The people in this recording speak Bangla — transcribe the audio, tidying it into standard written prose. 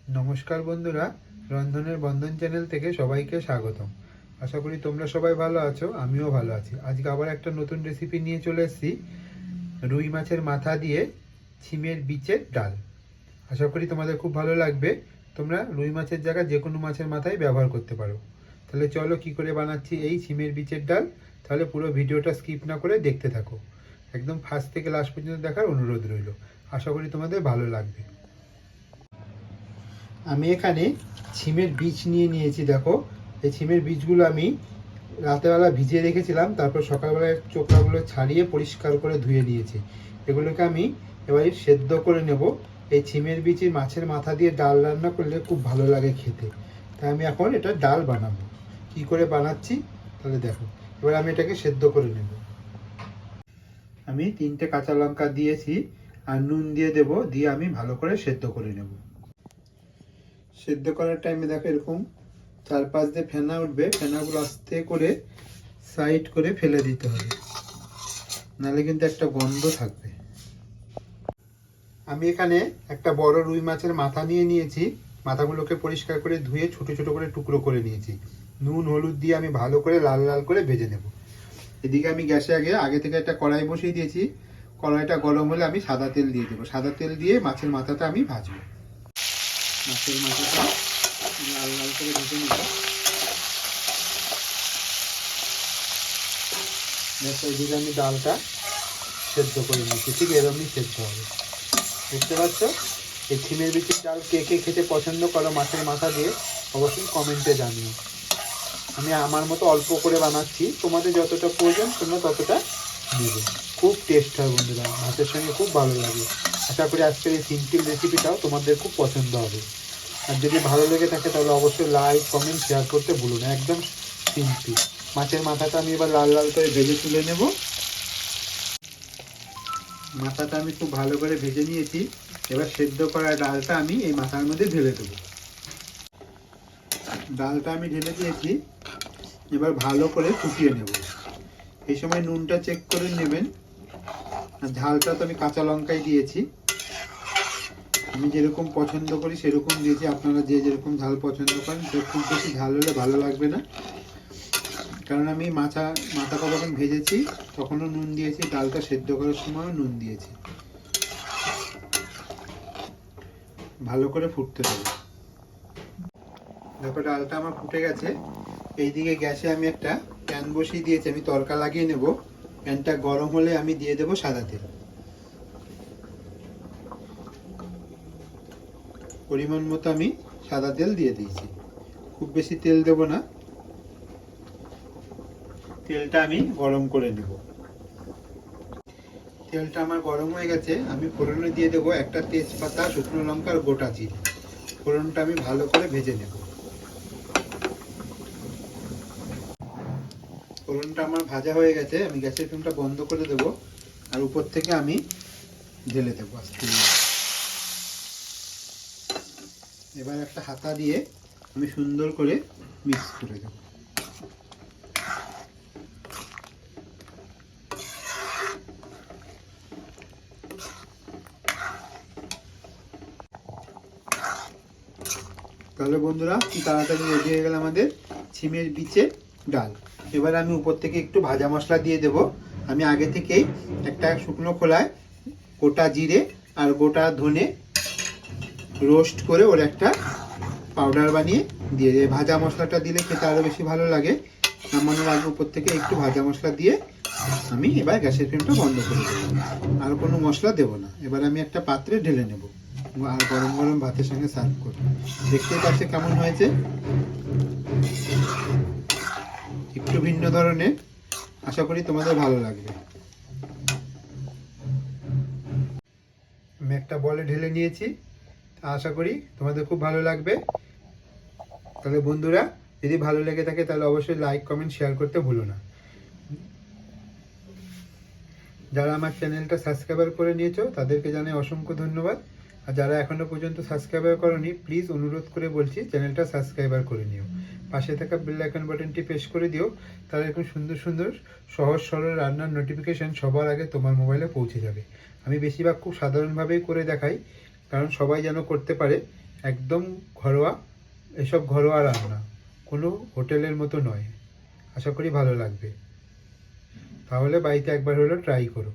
নমস্কার বন্ধুরা, রন্ধনের বন্ধন চ্যানেল থেকে সবাইকে স্বাগতম। আশা করি তোমরা সবাই ভালো আছো, আমিও ভালো আছি। আজকে আবার একটা নতুন রেসিপি নিয়ে চলে এসেছি, রুই মাছের মাথা দিয়ে ছিমের বিচের ডাল। আশা করি তোমাদের খুব ভালো লাগবে। তোমরা রুই মাছের জায়গায় যে কোনো মাছের মাথায় ব্যবহার করতে পারো। তাহলে চলো কি করে বানাচ্ছি এই ছিমের বিচের ডাল। তাহলে পুরো ভিডিওটা স্কিপ না করে দেখতে থাকো। একদম ফার্স্ট থেকে লাস্ট পর্যন্ত দেখার অনুরোধ রইল। আশা করি তোমাদের ভালো লাগবে। আমি এখানে ছিমের বীজ নিয়ে নিয়েছি। দেখো, এই ছিমের বীজগুলো আমি রাতেরবেলা ভিজিয়ে রেখেছিলাম, তারপর সকালবেলায় চোখলাগুলো ছাড়িয়ে পরিষ্কার করে ধুয়ে নিয়েছি। এগুলোকে আমি এবারে সেদ্ধ করে নেব। এই ছিমের বীজের মাছের মাথা দিয়ে ডাল রান্না করলে খুব ভালো লাগে খেতে। তাই আমি এখন এটা ডাল বানাবো। কি করে বানাচ্ছি তাহলে দেখো। এবার আমি এটাকে সেদ্ধ করে নেব। আমি 3টে কাঁচা লঙ্কা দিয়েছি আর নুন দিয়ে দেব, দিয়ে আমি ভালো করে সেদ্ধ করে নেব। সেদ্ধ করার টাইমে দেখো এরকম চারপাশ দিয়ে ফেনা উঠবে, ফেনাগুলো আস্তে করে সাইড করে ফেলে দিতে হবে, নাহলে কিন্তু একটা গন্ধ থাকবে। আমি এখানে একটা বড় রুই মাছের মাথা নিয়ে নিয়েছি। মাথাগুলোকে পরিষ্কার করে ধুয়ে ছোট ছোট করে টুকরো করে নিয়েছি। নুন হলুদ দিয়ে আমি ভালো করে লাল লাল করে ভেজে নেব। এদিকে আমি গ্যাসে আগে থেকে একটা কড়াই বসিয়ে দিয়েছি। কড়াইটা গরম হলে আমি সাদা তেল দিয়ে দেবো। সাদা তেল দিয়ে মাছের মাথাটা আমি ভাজবো। মাছের মাথাটা লাল লাল করে ভেজে নেব। এদিকে আমি ডালটা সেদ্ধ করে নিচ্ছি, ঠিক এরকমই সেদ্ধ হবে। দেখতে পাচ্ছ, এই ছিমের বিচির ডাল কে কে খেতে পছন্দ করো মাছের মাথা দিয়ে অবশ্যই কমেন্টে জানিও। আমি আমার মতো অল্প করে বানাচ্ছি, তোমাদের যতটা প্রয়োজন তোমরা ততটা নেবে। খুব টেস্ট হয় বন্ধুরা, ভাতের সঙ্গে খুব ভালো লাগে। আশা করি আজকের এই সিম্পল রেসিপিটাও তোমাদের খুব পছন্দ হবে। আর যদি ভালো লেগে থাকে তাহলে অবশ্যই লাইক কমেন্ট শেয়ার করতে ভুলো না। একদম সিম্পল। মাছের মাথাটা আমি এবার লাল লাল করে ভেজে তুলে নেব। মাথাটা আমি খুব ভালো করে ভেজে নিয়েছি। এবার সেদ্ধ করা ডালটা আমি এই মাথার মধ্যে ঢেলে দেবো। ডালটা আমি ঢেলে দিয়েছি। এবার ভালো করে ফুটিয়ে নেব। এই সময় নুনটা চেক করে নেবেন। আর ঝালটা তো আমি কাঁচা লঙ্কাই দিয়েছি, আমি যেরকম পছন্দ করি সেরকম দিয়েছি। আপনারা যে যেরকম ঝাল পছন্দ করেন, তো খুব বেশি ঝাল হলে ভালো লাগবে না। কারণ আমি মাথাটা যখন ভেজেছি তখনও নুন দিয়েছি, ডালটা সেদ্ধ করার সময়ও নুন দিয়েছি। ভালো করে ফুটতে দেবো। দেখো ডালটা আমার ফুটে গেছে। এইদিকে গ্যাসে আমি একটা প্যান বসিয়ে দিয়েছি, আমি তড়কা লাগিয়ে নেব। প্যানটা গরম হলে আমি দিয়ে দেবো সাদা তেল। পরিমাণ মতো আমি সাদা তেল দিয়ে দিয়েছি, খুব বেশি তেল দেব না। তেলটা আমি গরম করে নেব। তেলটা আমার গরম হয়ে গেছে। আমি ফোড়নে দিয়ে দেবো একটা তেজপাতা, শুকনো লঙ্কা আর গোটা জিরে। ফোড়নটা আমি ভালো করে ভেজে নেব। ফোড়নটা আমার ভাজা হয়ে গেছে। আমি গ্যাসের ফ্লেমটা বন্ধ করে দেব আর উপর থেকে আমি ঢেলে দেবো আস্তে। এবার একটা হাতা দিয়ে আমি সুন্দর করে মিক্স করে দেব। তাহলে বন্ধুরা কি তাড়াতাড়ি রেডি হয়ে গেল আমাদের ছিমের বিচের ডাল। এবার আমি উপর থেকে একটু ভাজা মশলা দিয়ে দেব। আমি আগে থেকেই একটা শুকনো খোলায় গোটা জিরে আর গোটা ধনে রোস্ট করে ওর একটা পাউডার বানিয়ে দিয়ে দেয়। ভাজা মশলাটা দিলে খেতে আরও বেশি ভালো লাগে। নামানোর আগে উপর থেকে একটু ভাজা মশলা দিয়ে আমি এবার গ্যাসের ফ্লেমটা বন্ধ করে দেবো। আর কোনো মশলা দেবো না। এবার আমি একটা পাত্রে ঢেলে নেব আর গরম গরম ভাতের সঙ্গে সার্ভ করব। দেখতেই পাচ্ছি কেমন হয়েছে, একটু ভিন্ন ধরনের। আশা করি তোমাদের ভালো লাগবে। আমি একটা বলে ঢেলে নিয়েছি, আশা করি তোমাদের খুব ভালো লাগবে। তাহলে বন্ধুরা যদি ভালো লেগে থাকে তাহলে অবশ্যই লাইক কমেন্ট শেয়ার করতে ভুলো না। যারা আমার চ্যানেলটা সাবস্ক্রাইব করে নিয়েছো তাদেরকে জানাই অসংখ্য ধন্যবাদ। আর যারা এখনো পর্যন্ত সাবস্ক্রাইব করোনি প্লিজ অনুরোধ করে বলছি চ্যানেলটা সাবস্ক্রাইব করে নিও। পাশে থাকা বেল আইকন বাটনটি প্রেস করে দিও, তাহলে এরকম সুন্দর সুন্দর সহজ সরল রান্নার নোটিফিকেশান সবার আগে তোমার মোবাইলে পৌঁছে যাবে। আমি বেশিরভাগ খুব সাধারণভাবেই করে দেখাই, কারণ সবাই যেন করতে পারে। একদম ঘরোয়া, এসব ঘরোয়া রান্না, কোনো হোটেলের মতো নয়। আশা করি ভালো লাগবে। তাহলে বাড়িতে একবার হলেও ট্রাই করো।